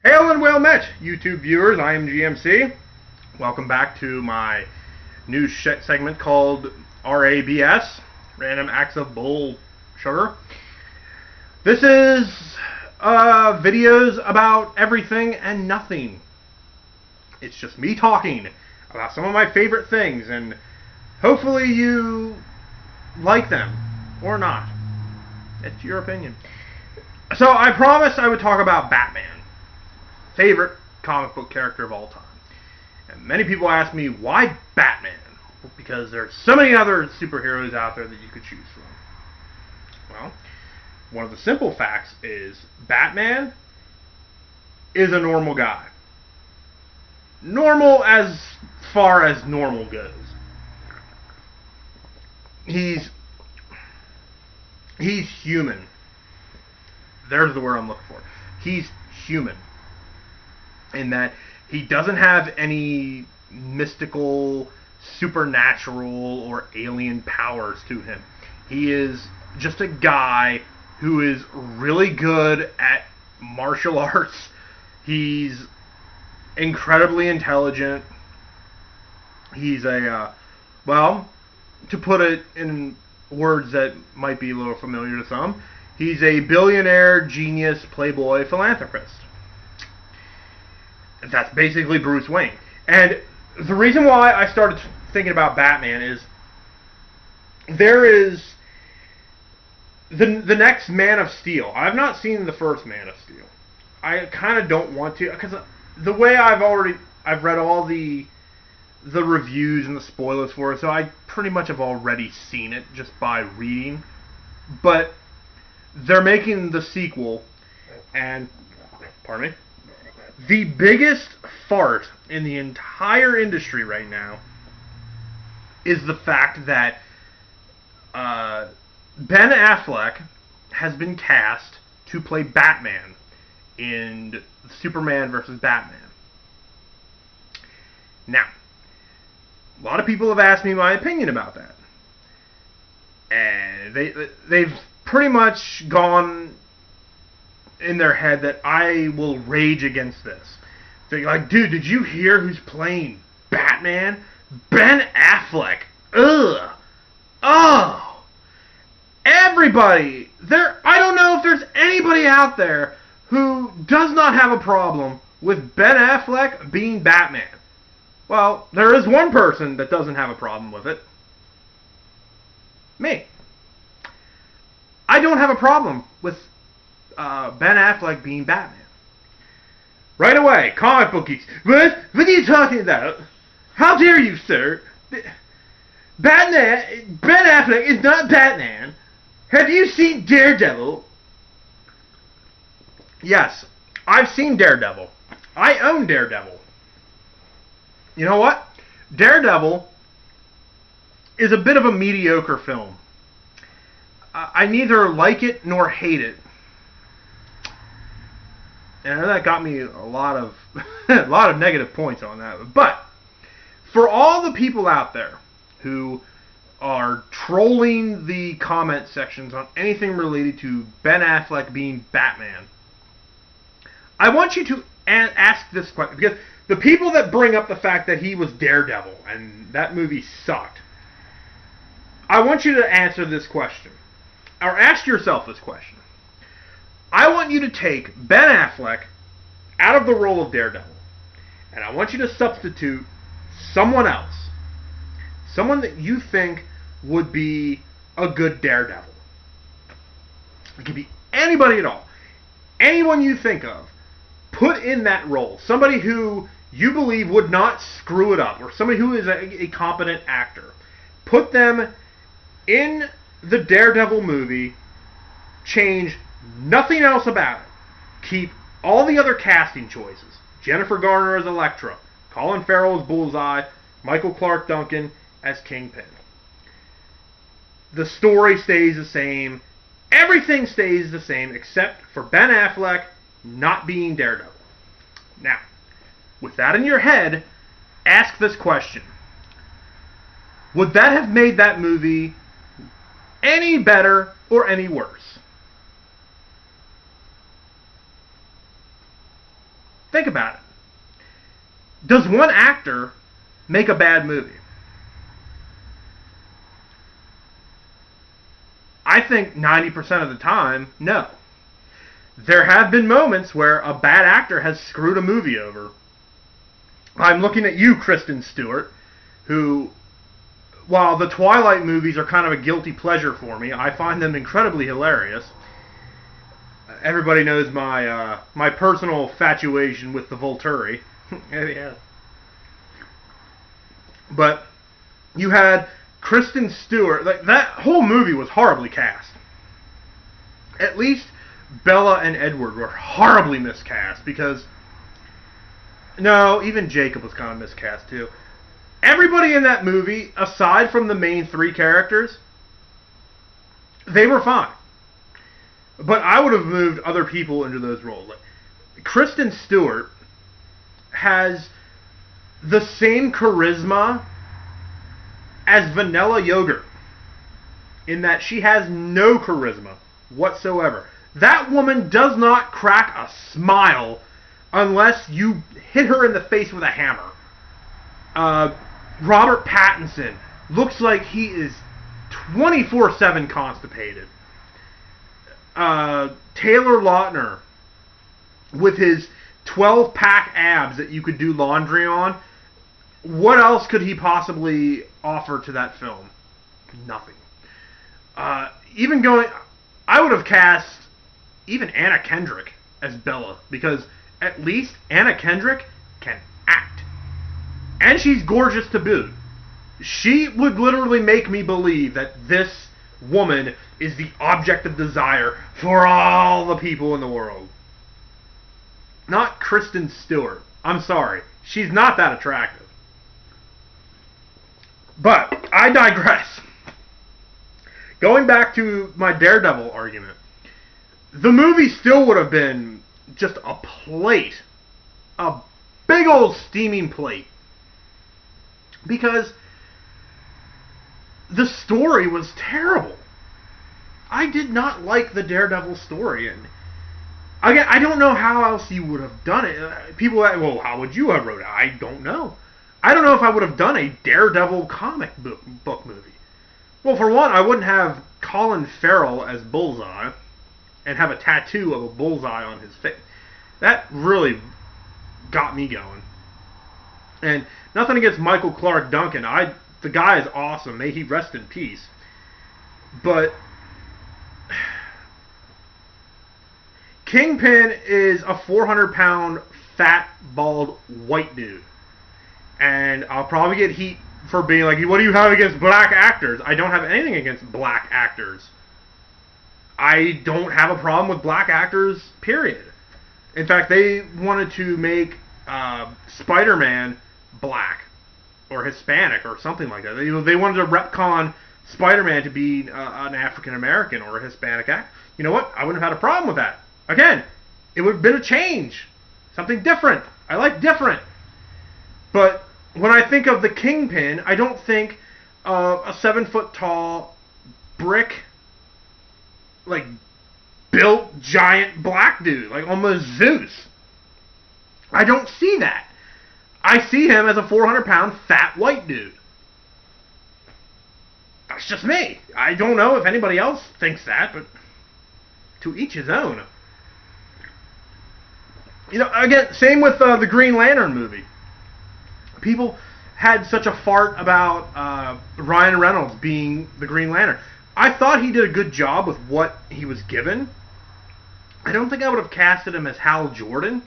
Hail and well met, YouTube viewers. I am GMC. Welcome back to my new segment called RABS, Random Acts of Bull Sugar. This is videos about everything and nothing. It's just me talking about some of my favorite things, and hopefully you like them or not. It's your opinion. So I promised I would talk about Batman. Favorite comic book character of all time. And many people ask me, why Batman? Because there's so many other superheroes out there that you could choose from. Well, one of the simple facts is Batman is a normal guy. Normal as far as normal goes. He's human. There's the word I'm looking for. He's human. In that he doesn't have any mystical, supernatural, or alien powers to him. He is just a guy who is really good at martial arts. He's incredibly intelligent. He's well, to put it in words that might be a little familiar to some, he's a billionaire, genius, playboy, philanthropist. That's basically Bruce Wayne. And the reason why I started thinking about Batman is there is the next Man of Steel. I've not seen the first Man of Steel. I kind of don't want to, because the way I've read all the reviews and the spoilers for it, so I pretty much have already seen it just by reading. But they're making the sequel, and pardon me. The biggest fart in the entire industry right now is the fact that Ben Affleck has been cast to play Batman in Superman vs. Batman. Now, a lot of people have asked me my opinion about that. And they've pretty much gone in their head that I will rage against this. They're like, dude, did you hear who's playing Batman? Ben Affleck. Ugh. Oh. Everybody. I don't know if there's anybody out there who does not have a problem with Ben Affleck being Batman. Well, there is one person that doesn't have a problem with it. Me. I don't have a problem with Ben Affleck being Batman. Right away, comic book geeks. What are you talking about? How dare you, sir? Ben Affleck is not Batman. Have you seen Daredevil? Yes, I've seen Daredevil. I own Daredevil. You know what? Daredevil is a bit of a mediocre film. I neither like it nor hate it. And that got me a lot of negative points on that. But for all the people out there who are trolling the comment sections on anything related to Ben Affleck being Batman, I want you to ask this question, because the people that bring up the fact that he was Daredevil and that movie sucked, I want you to answer this question, or ask yourself this question. I want you to take Ben Affleck out of the role of Daredevil, and I want you to substitute someone else. Someone that you think would be a good Daredevil. It could be anybody at all. Anyone you think of. Put in that role. Somebody who you believe would not screw it up, or somebody who is a competent actor. Put them in the Daredevil movie. Change nothing else about it. Keep all the other casting choices. Jennifer Garner as Elektra, Colin Farrell as Bullseye, Michael Clarke Duncan as Kingpin. The story stays the same. Everything stays the same except for Ben Affleck not being Daredevil. Now, with that in your head, ask this question. Would that have made that movie any better or any worse? Think about it. Does one actor make a bad movie? I think 90% of the time, no. There have been moments where a bad actor has screwed a movie over. I'm looking at you, Kristen Stewart, who, while the Twilight movies are kind of a guilty pleasure for me, I find them incredibly hilarious. Everybody knows my personal infatuation with the Volturi. Yeah. But you had Kristen Stewart. Like, that whole movie was horribly cast. At least Bella and Edward were horribly miscast because... No, even Jacob was kind of miscast too. Everybody in that movie, aside from the main three characters, they were fine. But I would have moved other people into those roles. Like, Kristen Stewart has the same charisma as vanilla yogurt in that she has no charisma whatsoever. That woman does not crack a smile unless you hit her in the face with a hammer. Robert Pattinson looks like he is 24/7 constipated. Taylor Lautner with his 12-pack abs that you could do laundry on. What else could he possibly offer to that film? Nothing. I would have cast even Anna Kendrick as Bella, because at least Anna Kendrick can act. And she's gorgeous to boot. She would literally make me believe that this woman is the object of desire for all the people in the world. Not Kristen Stewart. I'm sorry. She's not that attractive. But I digress. Going back to my Daredevil argument, the movie still would have been just a plate. A big old steaming plate. Because the story was terrible. I did not like the Daredevil story. And again, I don't know how else you would have done it. People ask, well, how would you have wrote it? I don't know. I don't know if I would have done a Daredevil comic book movie. Well, for one, I wouldn't have Colin Farrell as Bullseye and have a tattoo of a bullseye on his face. That really got me going. And nothing against Michael Clark Duncan. The guy is awesome. May he rest in peace. But Kingpin is a 400-pound, fat, bald, white dude. And I'll probably get heat for being like, what do you have against black actors? I don't have anything against black actors. I don't have a problem with black actors, period. In fact, they wanted to make Spider-Man black or Hispanic or something like that. They wanted to retcon Spider-Man to be an African-American or a Hispanic actor. You know what? I wouldn't have had a problem with that. Again, it would have been a change. Something different. I like different. But when I think of the Kingpin, I don't think of a 7-foot-tall brick, like, built giant black dude, like almost Zeus. I don't see that. I see him as a 400-pound fat white dude. That's just me. I don't know if anybody else thinks that, but to each his own. You know, again, same with the Green Lantern movie. People had such a fart about Ryan Reynolds being the Green Lantern. I thought he did a good job with what he was given. I don't think I would have casted him as Hal Jordan,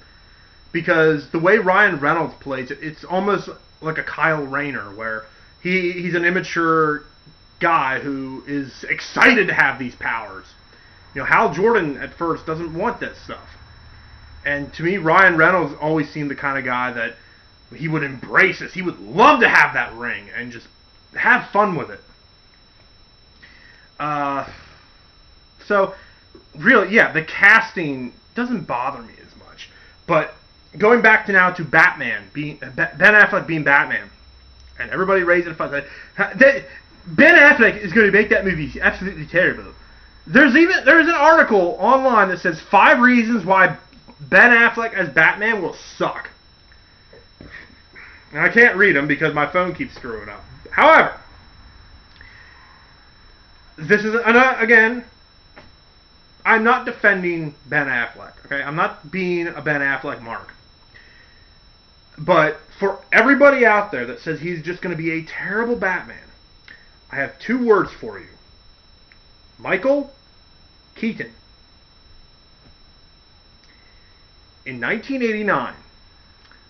because the way Ryan Reynolds plays it, it's almost like a Kyle Rayner, where he's an immature guy who is excited to have these powers. You know, Hal Jordan at first doesn't want that stuff. And to me, Ryan Reynolds always seemed the kind of guy that he would embrace this. He would love to have that ring and just have fun with it. So, really, yeah, the casting doesn't bother me as much. But going back to Batman, Ben Affleck being Batman, and everybody raising a fuss. Ben Affleck is going to make that movie absolutely terrible. There is an article online that says 5 reasons why Ben Affleck as Batman will suck. And I can't read them because my phone keeps screwing up. However, this is, again, I'm not defending Ben Affleck, okay? I'm not being a Ben Affleck mark. But for everybody out there that says he's just going to be a terrible Batman, I have 2 words for you. Michael Keaton. In 1989,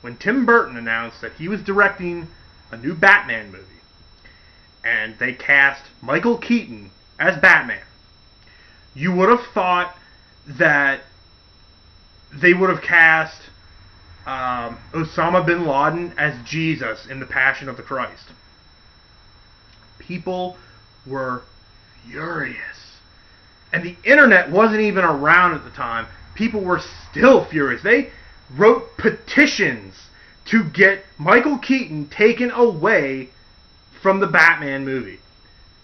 when Tim Burton announced that he was directing a new Batman movie, and they cast Michael Keaton as Batman, you would have thought that they would have cast Osama bin Laden as Jesus in The Passion of the Christ. People were furious. And the internet wasn't even around at the time. People were still furious. They wrote petitions to get Michael Keaton taken away from the Batman movie.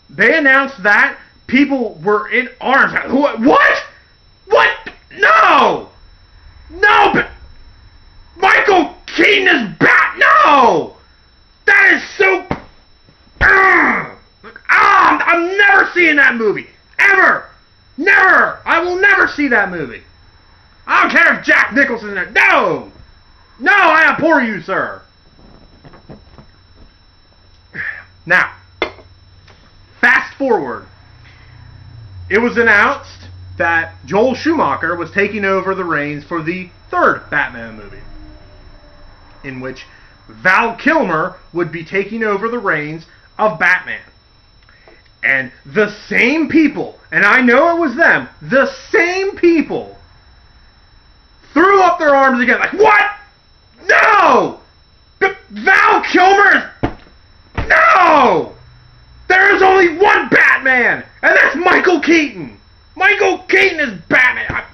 They announced that. People were in arms. What? What? No! No, but Michael Keaton is Bat. No! That is so... I'm never seeing that movie. Ever! Never! I will never see that movie. I don't care if Jack Nicholson's in it. No! No, I abhor you, sir. Now, fast forward. It was announced that Joel Schumacher was taking over the reins for the 3rd Batman movie, in which Val Kilmer would be taking over the reins of Batman. And the same people, and I know it was them, the same people threw up their arms again, like, what? No! Val Kilmer is... No! There is only one Batman, and that's Michael Keaton. Michael Keaton is Batman.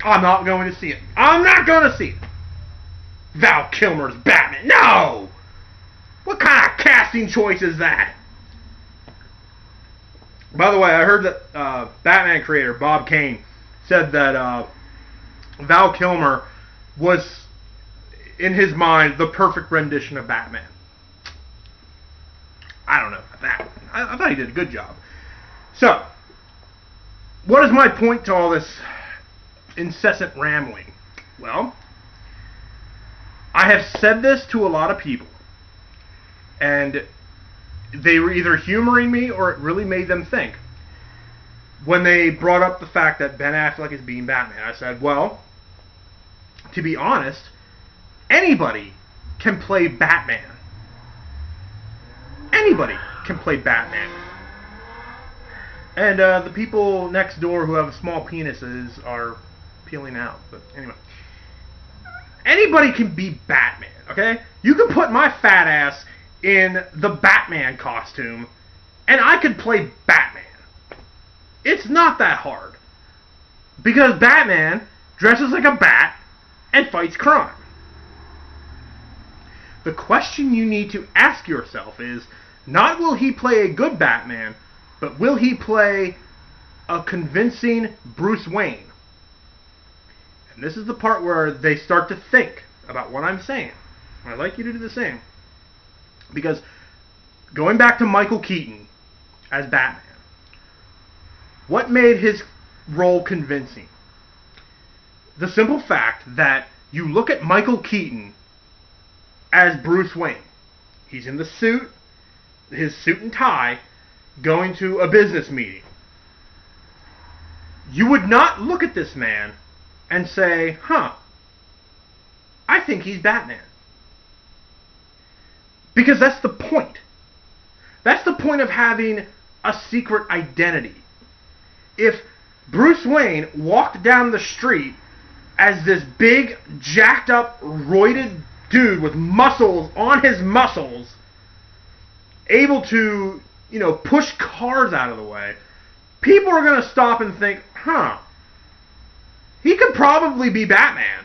I'm not going to see it. I'm not going to see it. Val Kilmer's Batman. No! What kind of casting choice is that? By the way, I heard that Batman creator Bob Kane said that Val Kilmer was, in his mind, the perfect rendition of Batman. I don't know about that. I thought he did a good job. So, what is my point to all this incessant rambling? Well, I have said this to a lot of people, and they were either humoring me or it really made them think. When they brought up the fact that Ben Affleck is being Batman, I said, well, to be honest, anybody can play Batman. Anybody can play Batman. And the people next door who have small penises are peeling out. But anyway. Anybody can be Batman, okay? You can put my fat ass in the Batman costume, and I could play Batman. It's not that hard. Because Batman dresses like a bat and fights crime. The question you need to ask yourself is, not will he play a good Batman, but will he play a convincing Bruce Wayne? And this is the part where they start to think about what I'm saying. And I'd like you to do the same. Because going back to Michael Keaton as Batman, what made his role convincing? The simple fact that you look at Michael Keaton as Bruce Wayne. He's in the suit, his suit and tie, going to a business meeting. You would not look at this man and say, I think he's Batman. Because that's the point. That's the point of having a secret identity. If Bruce Wayne walked down the street as this big, jacked up, roided dude with muscles on his muscles, able to, push cars out of the way, people are going to stop and think, he could probably be Batman.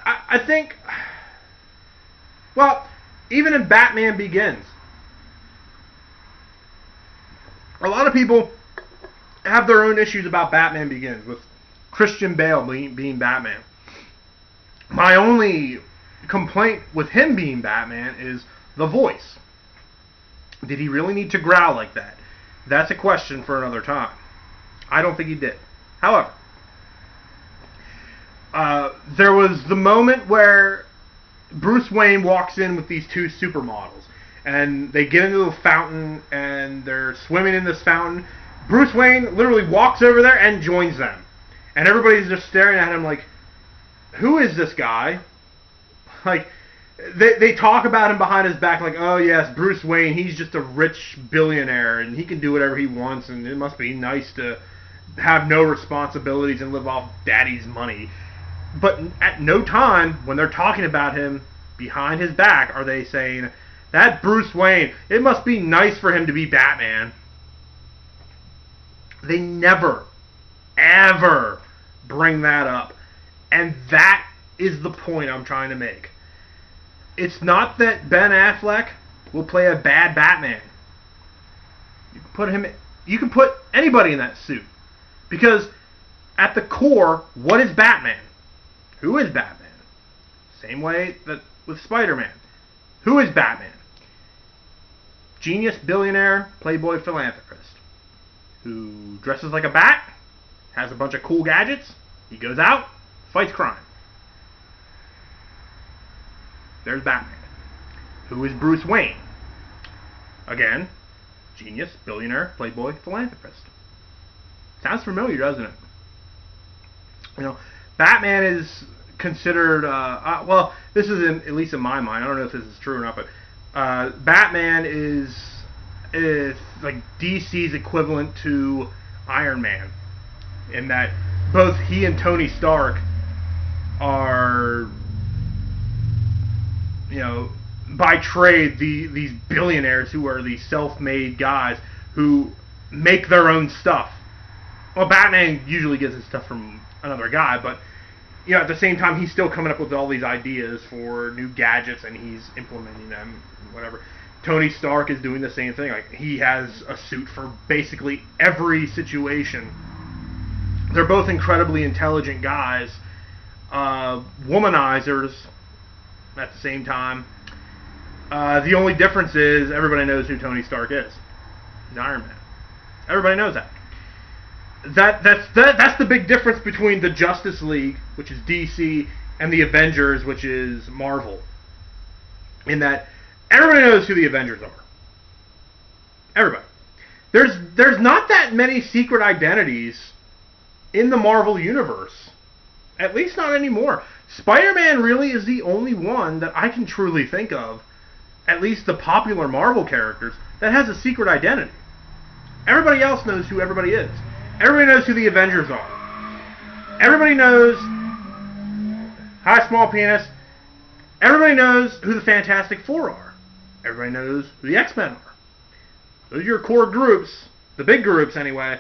I think, well, even in Batman Begins, a lot of people have their own issues about Batman Begins with Christian Bale being Batman. My only complaint with him being Batman is the voice. Did he really need to growl like that? That's a question for another time. I don't think he did. However, there was the moment where Bruce Wayne walks in with these two supermodels, and they get into the fountain, and they're swimming in this fountain. Bruce Wayne literally walks over there and joins them. And everybody's just staring at him like, who is this guy? Like, they talk about him behind his back like, oh yes, Bruce Wayne, he's just a rich billionaire, and he can do whatever he wants, and it must be nice to have no responsibilities and live off daddy's money. But at no time, when they're talking about him behind his back, are they saying, that Bruce Wayne, it must be nice for him to be Batman. They never, ever bring that up. And that is the point I'm trying to make. It's not that Ben Affleck will play a bad Batman. You can put anybody in that suit. Because at the core, what is Batman? Who is Batman? Same way that with Spider-Man. Who is Batman? Genius, billionaire, playboy, philanthropist. Who dresses like a bat, has a bunch of cool gadgets, he goes out, fights crime. There's Batman. Who is Bruce Wayne? Again, genius, billionaire, playboy, philanthropist. Sounds familiar, doesn't it? You know, Batman is considered, well, this is at least in my mind, I don't know if this is true or not, but Batman is like DC's equivalent to Iron Man, in that both he and Tony Stark are, you know, by trade these billionaires who are these self-made guys who make their own stuff. Well, Batman usually gets his stuff from another guy, but you know, at the same time, he's still coming up with all these ideas for new gadgets, and he's implementing them, whatever. Tony Stark is doing the same thing. Like, he has a suit for basically every situation. They're both incredibly intelligent guys, womanizers at the same time. The only difference is everybody knows who Tony Stark is. He's Iron Man. Everybody knows that. That's the big difference between the Justice League, which is DC, and the Avengers, which is Marvel. In that everybody knows who the Avengers are. Everybody. There's not that many secret identities in the Marvel universe. At least not anymore. Spider-Man really is the only one that I can truly think of, at least the popular Marvel characters, that has a secret identity. Everybody else knows who everybody is. Everybody knows who the Avengers are. Everybody knows Hi Small Penis. Everybody knows who the Fantastic Four are. Everybody knows who the X-Men are. Those are your core groups, the big groups anyway,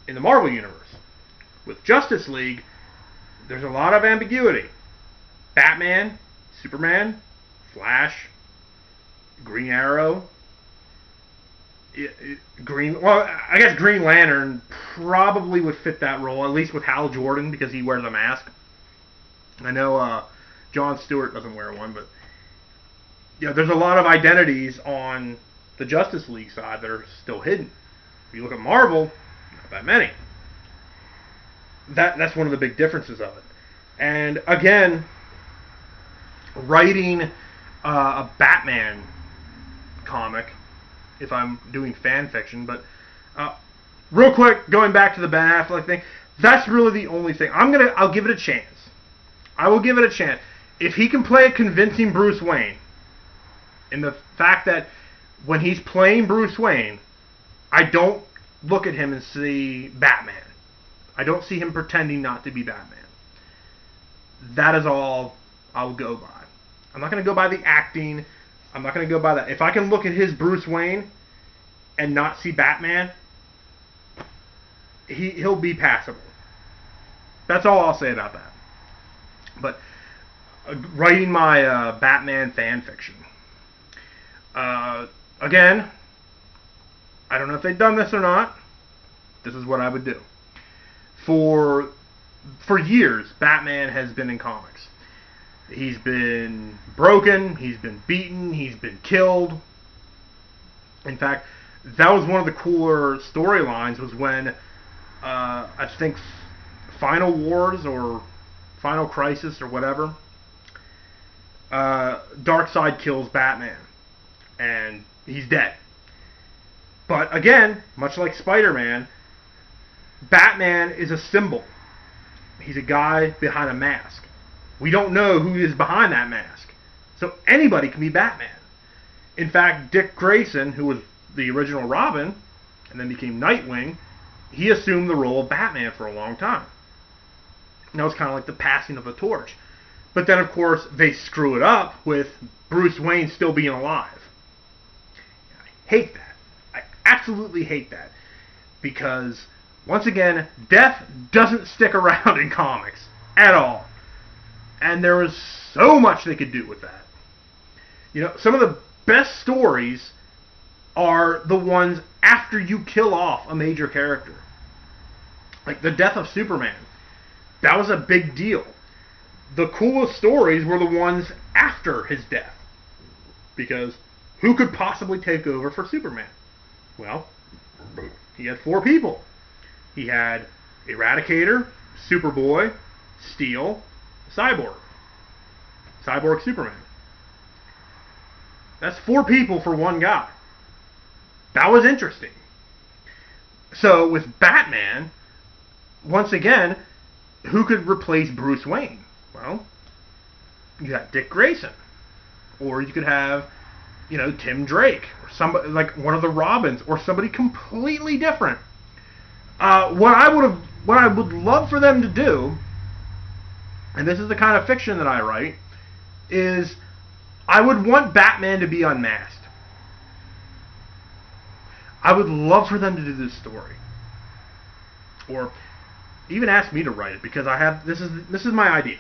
in the Marvel Universe. With Justice League, there's a lot of ambiguity. Batman, Superman, Flash, Green Arrow, I guess Green Lantern probably would fit that role, at least with Hal Jordan, because he wears a mask. I know Jon Stewart doesn't wear one, but you know, there's a lot of identities on the Justice League side that are still hidden. If you look at Marvel, not that many. That's one of the big differences of it. And again, writing a Batman comic, if I'm doing fan fiction, but real quick, going back to the Ben Affleck thing, that's really the only thing. I'll give it a chance. I will give it a chance. If he can play a convincing Bruce Wayne, in the fact that when he's playing Bruce Wayne, I don't look at him and see Batman. I don't see him pretending not to be Batman. That is all I'll go by. I'm not going to go by the acting. I'm not going to go by that. If I can look at his Bruce Wayne and not see Batman, he'll be passable. That's all I'll say about that. But writing my Batman fan fiction. Again, I don't know if they've done this or not. This is what I would do. For for years, Batman has been in comics. He's been broken, he's been beaten, he's been killed. In fact, that was one of the cooler storylines, was when, I think, Final Wars or Final Crisis or whatever, Darkseid kills Batman, and he's dead. But again, much like Spider-Man, Batman is a symbol. He's a guy behind a mask. We don't know who is behind that mask. So anybody can be Batman. In fact, Dick Grayson, who was the original Robin, and then became Nightwing, he assumed the role of Batman for a long time. And that was kind of like the passing of the torch. But then, of course, they screw it up with Bruce Wayne still being alive. I hate that. I absolutely hate that. Because, once again, death doesn't stick around in comics at all. And there was so much they could do with that. You know, some of the best stories are the ones after you kill off a major character. Like the death of Superman. That was a big deal. The coolest stories were the ones after his death. Because who could possibly take over for Superman? Well, he had 4 people. He had Eradicator, Superboy, Steel, Cyborg. Cyborg Superman. That's 4 people for one guy. That was interesting. So with Batman, once again, who could replace Bruce Wayne? Well, you got Dick Grayson. Or you could have, you know, Tim Drake. Or somebody like one of the Robins. Or somebody completely different. What I would love for them to do, and this is the kind of fiction that I write, is I would want Batman to be unmasked. I would love for them to do this story. Or even ask me to write it, because I have this is my idea.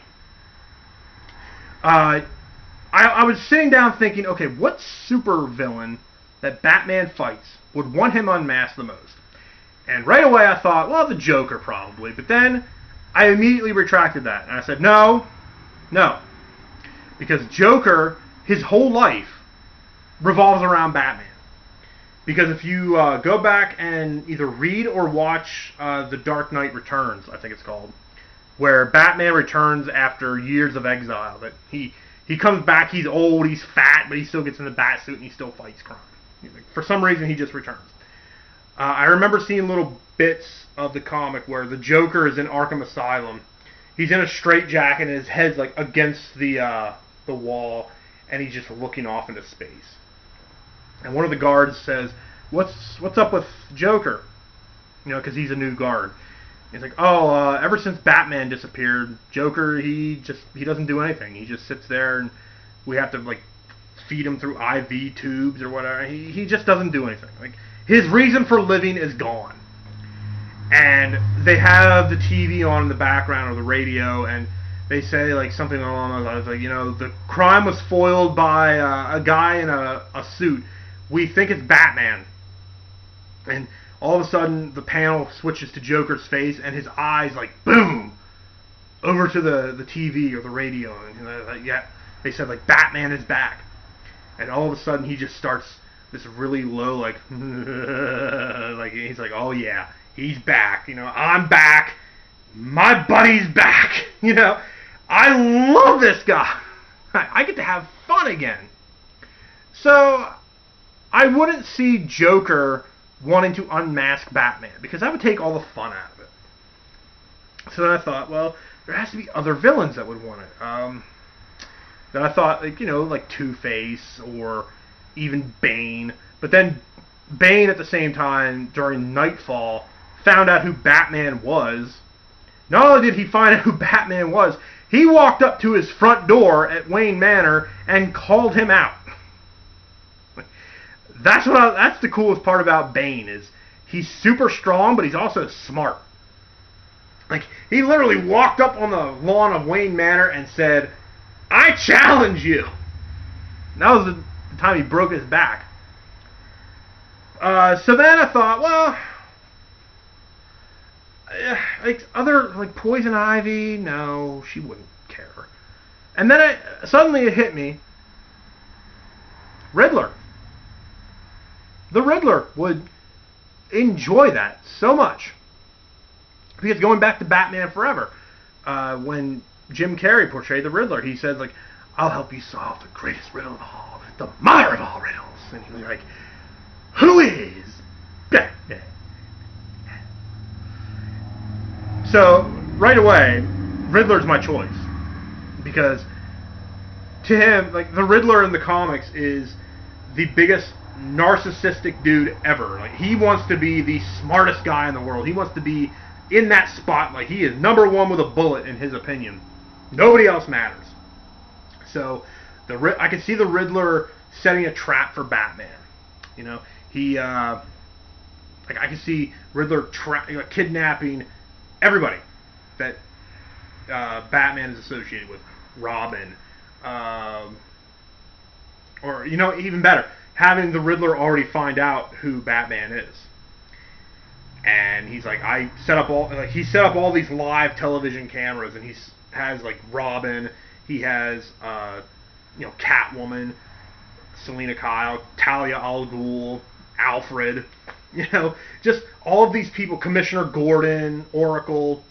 I was sitting down thinking, okay, what super villain that Batman fights would want him unmasked the most? And right away I thought, well, the Joker probably. But then I immediately retracted that. And I said, no. Because Joker, his whole life revolves around Batman. Because if you go back and either read or watch The Dark Knight Returns, I think it's called, where Batman returns after years of exile, that he comes back, he's old, he's fat, but he still gets in the Batsuit and he still fights crime. For some reason, he just returns. I remember seeing little bits of the comic where the Joker is in Arkham Asylum. He's in a straitjacket and his head's like against the wall, and he's just looking off into space. And one of the guards says, "What's up with Joker?" You know, because he's a new guard. He's like, "Oh, ever since Batman disappeared, Joker he doesn't do anything. He just sits there, and we have to like feed him through IV tubes or whatever. He just doesn't do anything. Like his reason for living is gone." And they have the TV on in the background or the radio, and they say like something along those lines, like, you know, the crime was foiled by a guy in a suit. We think it's Batman. And all of a sudden, the panel switches to Joker's face, and his eyes, like, boom, over to the TV or the radio. And, you know, like, yeah, they said, like, Batman is back. And all of a sudden, he just starts this really low, like, like, he's like, oh, yeah, he's back. You know, I'm back. My buddy's back. You know, I love this guy. I get to have fun again. So I wouldn't see Joker wanting to unmask Batman, because that would take all the fun out of it. So then I thought, well, there has to be other villains that would want it. Then I thought, like, you know, like Two-Face or even Bane. But then Bane, at the same time, during Nightfall, found out who Batman was. Not only did he find out who Batman was, he walked up to his front door at Wayne Manor and called him out. That's the coolest part about Bane, is he's super strong, but he's also smart. Like, he literally walked up on the lawn of Wayne Manor and said, "I challenge you." And that was the time he broke his back. So then I thought, well, like other like Poison Ivy, no, she wouldn't care. And then suddenly it hit me. Riddler. The Riddler would enjoy that so much. Because going back to Batman Forever, when Jim Carrey portrayed the Riddler, he said, like, I'll help you solve the greatest riddle of all, the mother of all riddles. And he was like, who is Batman? So, right away, Riddler's my choice. Because to him, like, the Riddler in the comics is the biggest narcissistic dude ever. Like, he wants to be the smartest guy in the world. He wants to be in that spot. Like, he is number one with a bullet, in his opinion. Nobody else matters. So, I can see the Riddler setting a trap for Batman. You know, he, like, I can see Riddler kidnapping everybody that Batman is associated with. Robin, or, you know, even better, having the Riddler already find out who Batman is. And he's like, he set up all these live television cameras, and he has, like, Robin, he has, you know, Catwoman, Selina Kyle, Talia al Ghul, Alfred, you know, just all of these people, Commissioner Gordon, Oracle,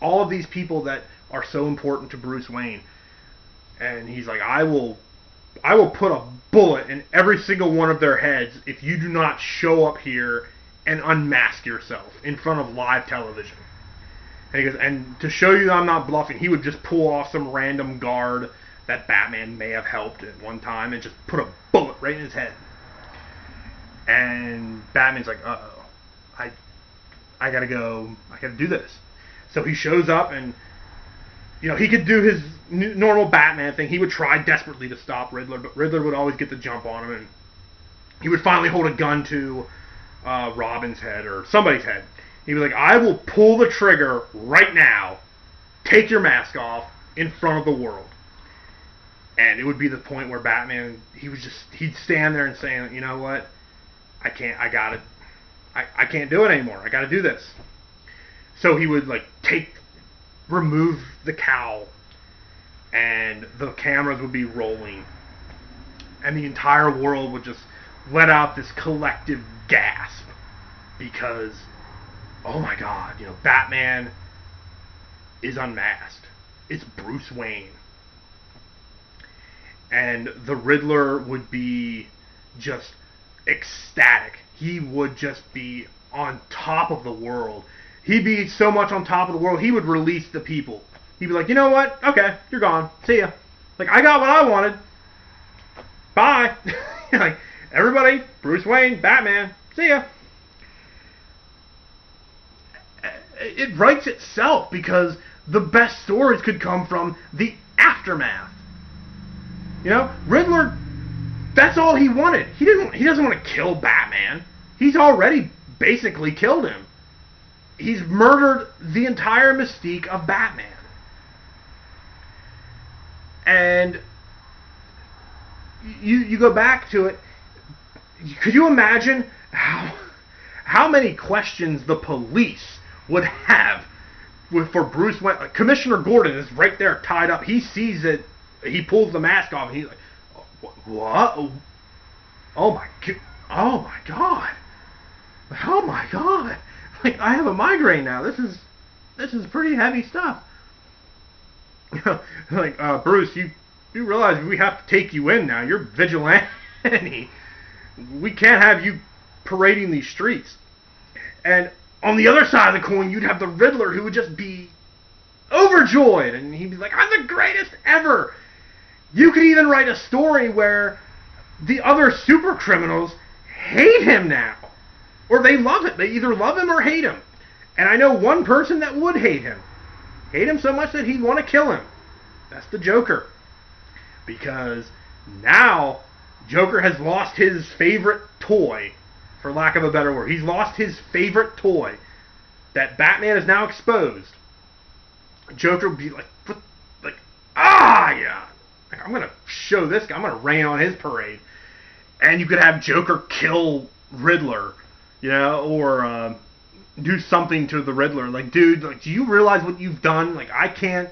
all of these people that are so important to Bruce Wayne. And he's like, I will put a bullet in every single one of their heads if you do not show up here and unmask yourself in front of live television. And he goes, and to show you that I'm not bluffing, he would just pull off some random guard that Batman may have helped at one time and just put a bullet right in his head. And Batman's like, uh-oh, I gotta go, I gotta do this. So he shows up, and, you know, he could do his normal Batman thing. He would try desperately to stop Riddler, but Riddler would always get the jump on him, and he would finally hold a gun to Robin's head or somebody's head. He'd be like, I will pull the trigger right now, take your mask off in front of the world. And it would be the point where Batman, he'd stand there and say, you know what, I can't do it anymore. I gotta do this. So he would, like, remove the cowl, and the cameras would be rolling, and the entire world would just let out this collective gasp, because, oh my God, you know, Batman is unmasked. It's Bruce Wayne. And the Riddler would be just ecstatic. He would just be on top of the world. He'd be so much on top of the world, he would release the people. He'd be like, you know what? Okay, you're gone. See ya. Like, I got what I wanted. Bye. Like, everybody, Bruce Wayne, Batman, see ya. It writes itself, because the best stories could come from the aftermath. You know, Riddler, that's all he wanted. He doesn't want to kill Batman. He's already basically killed him. He's murdered the entire mystique of Batman. And you go back to it. Could you imagine how many questions the police would have for Bruce Wayne? Commissioner Gordon is right there tied up. He sees it. He pulls the mask off, and he's like, "What? Oh my God! Oh my God! Oh my God! Like, I have a migraine now. This is pretty heavy stuff." You know, like, Bruce, you realize we have to take you in now. You're vigilante. We can't have you parading these streets. And on the other side of the coin, you'd have the Riddler, who would just be overjoyed, and he'd be like, "I'm the greatest ever." You could even write a story where the other super criminals hate him now. Or they love it. They either love him or hate him. And I know one person that would hate him. Hate him so much that he'd want to kill him. That's the Joker. Because now Joker has lost his favorite toy, for lack of a better word. He's lost his favorite toy that Batman is now exposed. Joker would be like, yeah. Like, I'm going to show this guy. I'm going to rain on his parade. And you could have Joker kill Riddler, you know, or do something to the Riddler. Like, dude, like, do you realize what you've done? Like, I can't.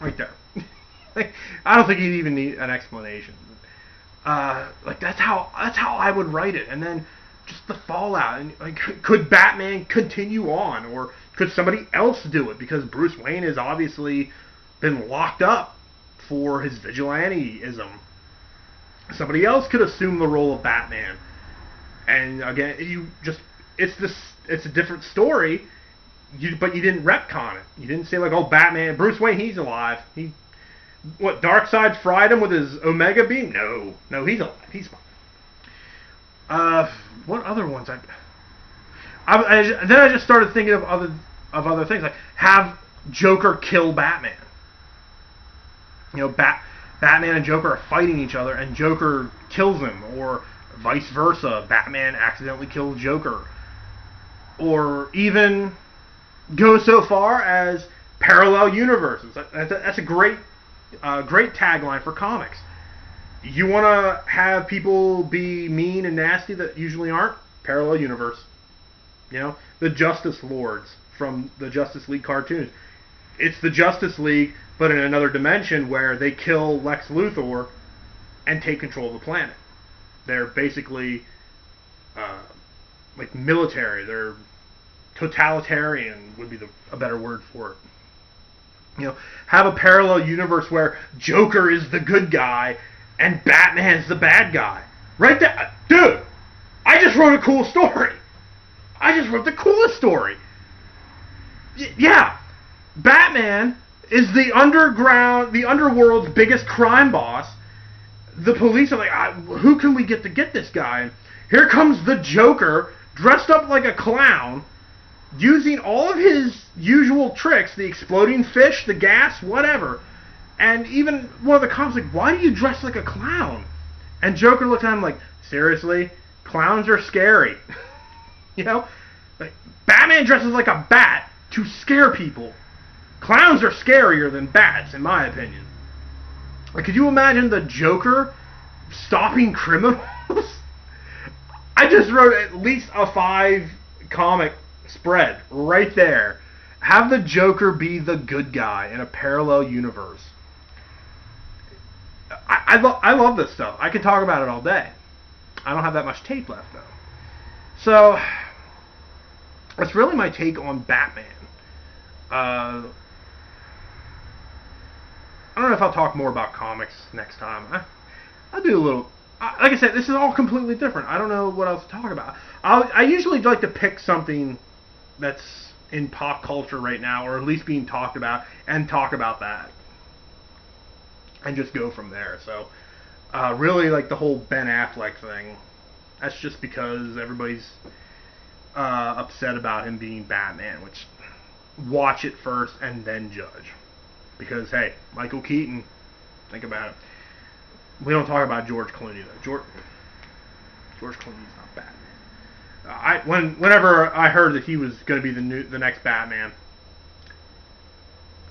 Right there. Like, I don't think he'd even need an explanation. Like, that's how I would write it. And then just the fallout. And like, could Batman continue on, or could somebody else do it? Because Bruce Wayne has obviously been locked up for his vigilanteism. Somebody else could assume the role of Batman. And again, it's a different story. But you didn't retcon it. You didn't say like, oh, Batman, Bruce Wayne, he's alive. Darkseid fried him with his Omega beam? No, he's alive. He's fine. What other ones? Then I just started thinking of other things, like have Joker kill Batman. You know, Batman and Joker are fighting each other, and Joker kills him, or vice versa. Batman accidentally kills Joker, or even go so far as parallel universes. That's a great tagline for comics. You want to have people be mean and nasty that usually aren't? Parallel universe. You know, the Justice Lords from the Justice League cartoons. It's the Justice League, but in another dimension where they kill Lex Luthor and take control of the planet. They're basically like military. They're totalitarian would be a better word for it. You know, have a parallel universe where Joker is the good guy and Batman is the bad guy. Right there. Dude, I just wrote a cool story. I just wrote the coolest story. Yeah. Batman is the underworld's biggest crime boss. The police are like, who can we get to get this guy? And here comes the Joker, dressed up like a clown, using all of his usual tricks, the exploding fish, the gas, whatever. And even one of the cops like, why do you dress like a clown? And Joker looks at him like, seriously? Clowns are scary. You know? Like, Batman dresses like a bat to scare people. Clowns are scarier than bats, in my opinion. Like, could you imagine the Joker stopping criminals? I just wrote at least a 5-comic spread right there. Have the Joker be the good guy in a parallel universe. I love this stuff. I could talk about it all day. I don't have that much tape left, though. So, that's really my take on Batman. I don't know if I'll talk more about comics next time. I'll do a little... like I said, this is all completely different. I don't know what else to talk about. I usually like to pick something that's in pop culture right now, or at least being talked about, and talk about that. And just go from there. So, really, like the whole Ben Affleck thing, that's just because everybody's upset about him being Batman, which, watch it first and then judge. Because, hey, Michael Keaton, think about it. We don't talk about George Clooney, though. George Clooney's not Batman. Whenever I heard that he was going to be the next Batman,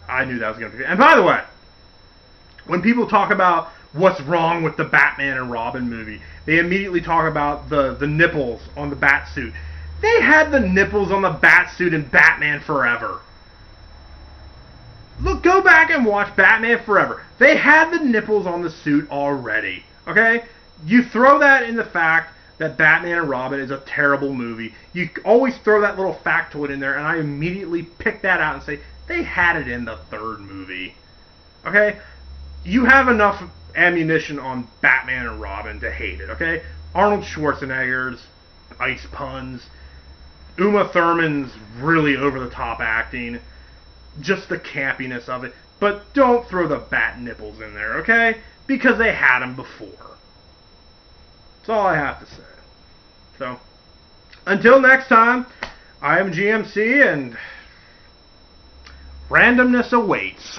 I knew that was going to be. And by the way, when people talk about what's wrong with the Batman and Robin movie, they immediately talk about the nipples on the Batsuit. They had the nipples on the Batsuit in Batman Forever. Look, go back and watch Batman Forever. They had the nipples on the suit already. Okay? You throw that in the fact that Batman and Robin is a terrible movie. You always throw that little factoid in there, and I immediately pick that out and say, they had it in the third movie. Okay? You have enough ammunition on Batman and Robin to hate it, okay? Arnold Schwarzenegger's ice puns, Uma Thurman's really over-the-top acting, just the campiness of it. But don't throw the bat nipples in there, okay? Because they had them before. That's all I have to say. So, until next time, I am GMC, and randomness awaits.